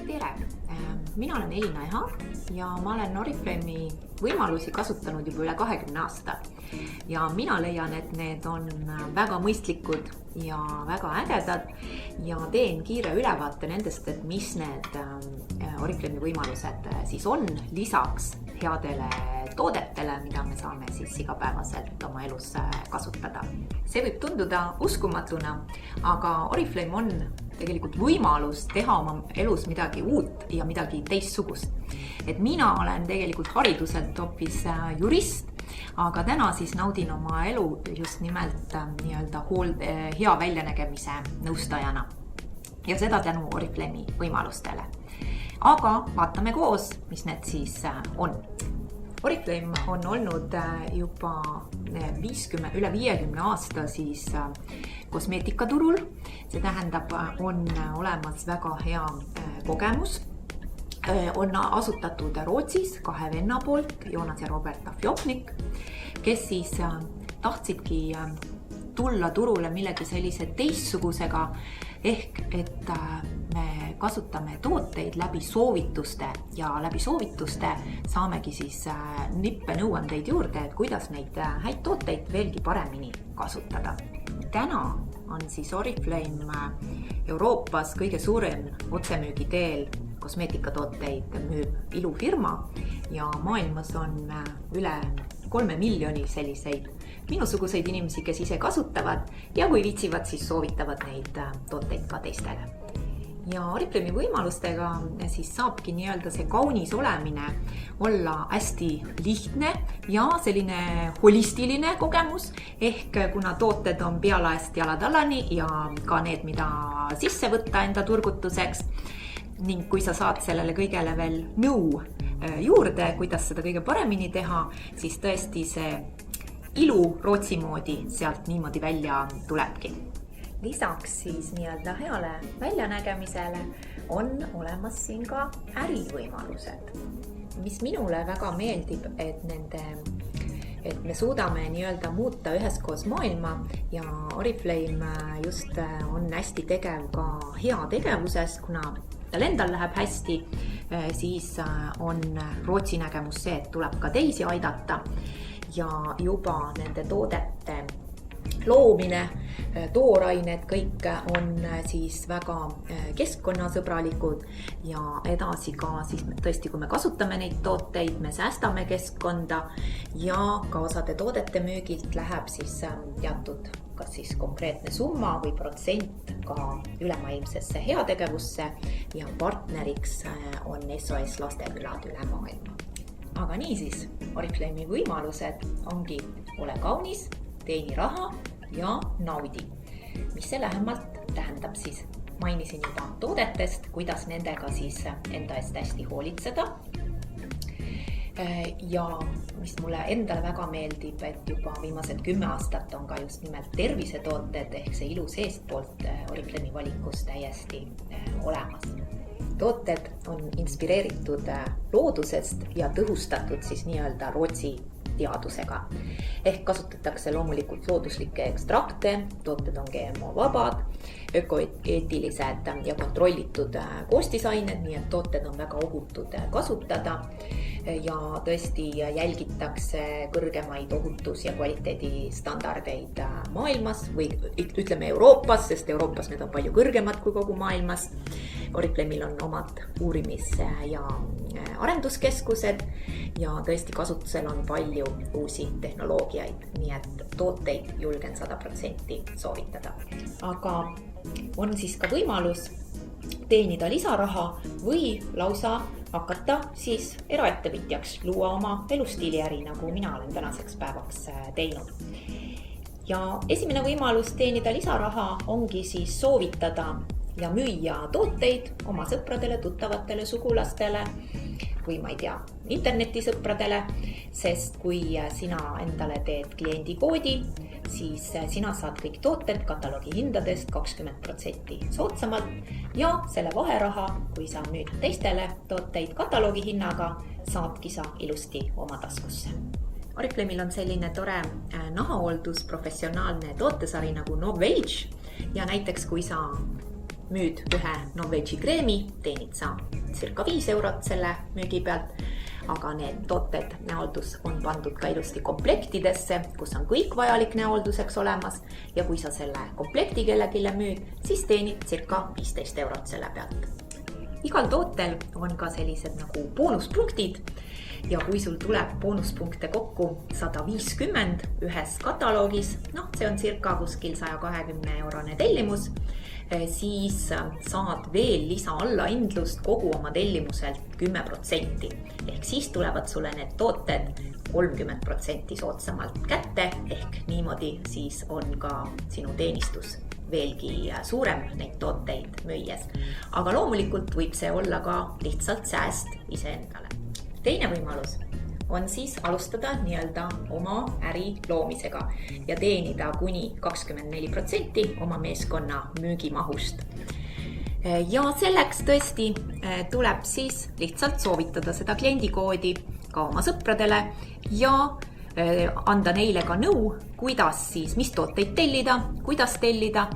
Tere! Mina olen Elina Eha ja ma olen Oriflame'i võimalusi kasutanud juba üle 20 aasta. Ja mina leian, et need on väga mõistlikud ja väga ägedad ja teen kiire ülevaate nendest, et mis need Oriflame'i võimalused siis on lisaks headele toodetele, mida me saame siis igapäevaselt oma elus kasutada. See võib tunduda uskumatuna, aga Oriflame on tegelikult võimalus teha oma elus midagi uut ja midagi teistsugust. Et mina olen tegelikult hariduselt hoopis jurist, aga täna siis naudin oma elu just nimelt hea väljanägemise nõustajana. Ja seda tänu Oriflame'i võimalustele. Aga vaatame koos, mis need siis on. Oriflame on olnud juba üle 50 aasta siis kosmeetikaturul. See tähendab, on olemas väga hea kogemus. On asutatud Rootsis 2 venna poolt, Jonas ja Robert Afjopnik, kes siis tahtsidki tulla turule millegi sellise teistsugusega, ehk et me kasutame tooteid läbi soovituste ja läbi soovituste saamegi siis nippe nõuandeid juurde, et kuidas neid häid tooteid veelgi paremini kasutada. Täna on siis Oriflame Euroopas kõige suurem otsemüügi teel kosmeetikatooteid müüb ilufirma ja maailmas on üle 3 miljoni selliseid minusuguseid inimesi, kes ise kasutavad ja kui viitsivad, siis soovitavad neid tooteid ka teistele. Ja Oriflame'i võimalustega siis saabki see kaunis olemine olla hästi lihtne ja selline holistiline kogemus, ehk kuna tooted on pealaest jalatallani ja ka need, mida sisse võtta enda turgutuseks, ning kui sa saad sellele kõigele veel nõu juurde, kuidas seda kõige paremini teha, siis tõesti see ilu Rootsi moodi sealt niimoodi välja tulebki. Lisaks siis heale väljanägemisele on olemas siin ka ärivõimalused, mis minule väga meeldib, et me suudame muuta üheskoos maailma ja Oriflame just on hästi tegev ka heategevuses, kuna tal endal läheb hästi, siis on Rootsi nägemus see, et tuleb ka teisi aidata ja juba nende toodete loomine, toorained, kõik on siis väga keskkonnasõbralikud ja edasi ka siis tõesti, kui me kasutame neid tooteid, me säästame keskkonda ja ka osade toodete müügilt läheb siis teatud kas siis konkreetne summa või protsent ka ülemaailmsesse heategevusse ja partneriks on SOS Lastekülad üle maailma. Aga niisiis, Oriflame'i võimalused ongi ole kaunis, teeni raha ja naudi. Mis see lähemalt tähendab siis? Mainisin juba toodetest, kuidas nendega siis enda eest hästi hoolitseda. Ja mis mulle endale väga meeldib, et juba viimased 10 aastat on ka just nimelt tervisetooted ehk see ilu seestpoolt Oriflame'i valikus täiesti olemas. Tooted on inspireeritud loodusest ja tõhustatud siis Rootsi teadusega. Ehk kasutatakse loomulikult looduslikke ekstrakte, tooted on GMO-vabad, ökoeetilised ja kontrollitud koostisained, nii et tooted on väga ohutud kasutada ja tõesti jälgitakse kõrgemaid ohutus- ja kvaliteedistandardeid maailmas või ütleme Euroopas, sest Euroopas need on palju kõrgemad kui kogu maailmas. Oriflame'il on omad uurimis- ja arenduskeskused ja tõesti kasutusel on palju uusi tehnoloogiaid, nii et tooteid julgen 100% soovitada. Aga on siis ka võimalus teenida lisaraha või lausa hakata siis eraettevõtjaks, luua oma elustiiliäri, nagu mina olen tänaseks päevaks teinud. Ja esimene võimalus teenida lisaraha ongi siis soovitada ja müüa tooteid oma sõpradele, tuttavatele, sugulastele või ma ei tea, internetisõpradele, sest kui sina endale teed kliendikoodi, siis sina saad kõik tooted kataloogi hindadest 20% soodsamalt ja selle vaheraha, kui sa müüd teistele tooteid kataloogi hinnaga, saadki sa ilusti oma taskusse. Oriflame'il on selline tore nahahooldus professionaalne tootesari nagu Novage ja näiteks kui sa müüd ühe non-veggie kreemi, teenid sa circa 5 eurot selle müügi pealt, aga need tooted, näoldus on pandud ka ilusti komplektidesse, kus on kõik vajalik näolduseks olemas ja kui sa selle komplekti kellelegi müüd, siis teenid circa 15 eurot selle pealt. Igal tootel on ka sellised nagu boonuspunktid ja kui sul tuleb boonuspunkte kokku 150 ühes kataloogis, see on circa kuskil 120 eurone tellimus, siis saad veel lisa allahindlust kogu oma tellimuselt 10%. Ehk siis tulevad sulle need tooted 30% soodsamalt kätte, ehk niimoodi siis on ka sinu teenistus veelgi suurem neid tooteid müües. Aga loomulikult võib see olla ka lihtsalt sääst iseendale. Teine võimalus on siis alustada nii-öelda oma äri loomisega ja teenida kuni 24% oma meeskonna müügimahust. Ja selleks tõesti tuleb siis lihtsalt soovitada seda kliendikoodi ka oma sõpradele ja anda neile ka nõu, kuidas siis, mis tooteid tellida, kuidas tellida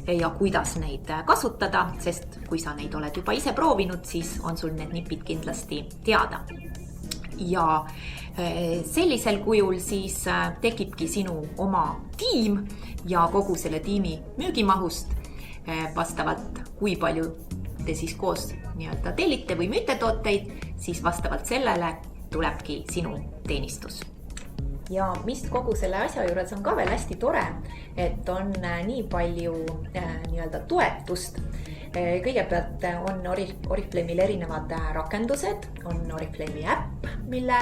ja kuidas neid kasutada, sest kui sa neid oled juba ise proovinud, siis on sul need nipid kindlasti teada. Ja sellisel kujul siis tekibki sinu oma tiim ja kogu selle tiimi müügimahust vastavalt, kui palju te siis koos nii-öelda tellite või müüte tooteid, siis vastavalt sellele tulebki sinu teenistus. Ja mis kogu selle asja juures on ka veel hästi tore, et on nii palju nii-öelda toetust. Kõigepealt on Oriflame'il erinevad rakendused, on Oriflame'i äpp, mille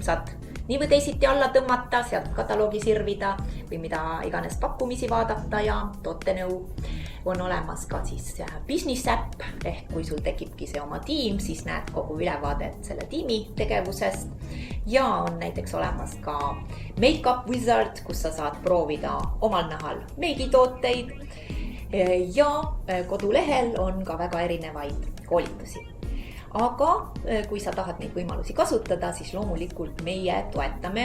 saad nii või teisiti alla tõmmata, sealt kataloogi sirvida või mida iganes pakkumisi vaadata ja tootenõu. On olemas ka siis business äpp, ehk kui sul tekibki see oma tiim, siis näed kogu ülevaadet selle tiimi tegevusest. Ja on näiteks olemas ka Makeup Wizard, kus sa saad proovida omal nahal meigitooteid. Ja kodulehel on ka väga erinevaid koolitusi. Aga kui sa tahad neid võimalusi kasutada, siis loomulikult meie toetame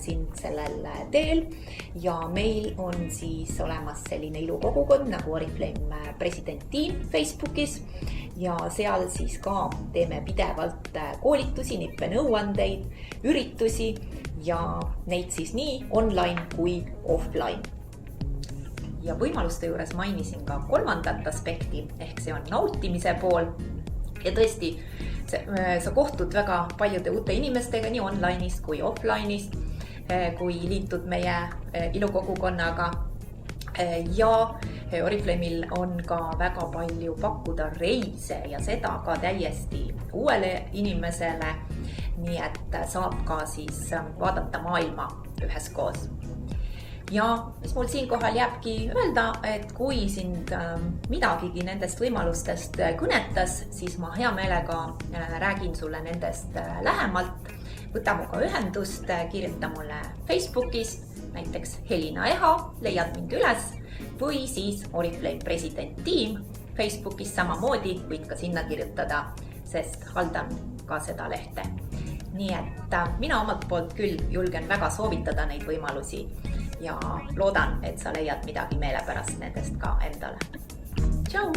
sind sellel teel ja meil on siis olemas selline ilukogukond nagu Oriflame President Team Facebookis ja seal siis ka teeme pidevalt koolitusi, nippenõuandeid, üritusi ja neid siis nii online kui offline. Ja võimaluste juures mainisin ka kolmandat aspekti, ehk see on nautimise pool. Ja tõesti, sa kohtud väga paljude uute inimestega nii online'is kui offline'is, kui liitud meie ilukogukonnaga. Ja Oriflame'il on ka väga palju pakkuda reise ja seda ka täiesti uuele inimesele, nii et saab ka siis vaadata maailma üheskoos. Ja mis mul siinkohal jääbki öelda, et kui sind midagigi nendest võimalustest kõnetas, siis ma hea meelega räägin sulle nendest lähemalt. Võta muga ühendust, kirjuta mulle Facebookis, näiteks Helina Eha, leiad mind üles, või siis Oriflame President Team Facebookis samamoodi, võid ka sinna kirjutada, sest haldan ka seda lehte. Nii et mina omalt poolt küll julgen väga soovitada neid võimalusi ja loodan, et sa leiad midagi meelepärast nendest ka endale. Tšau!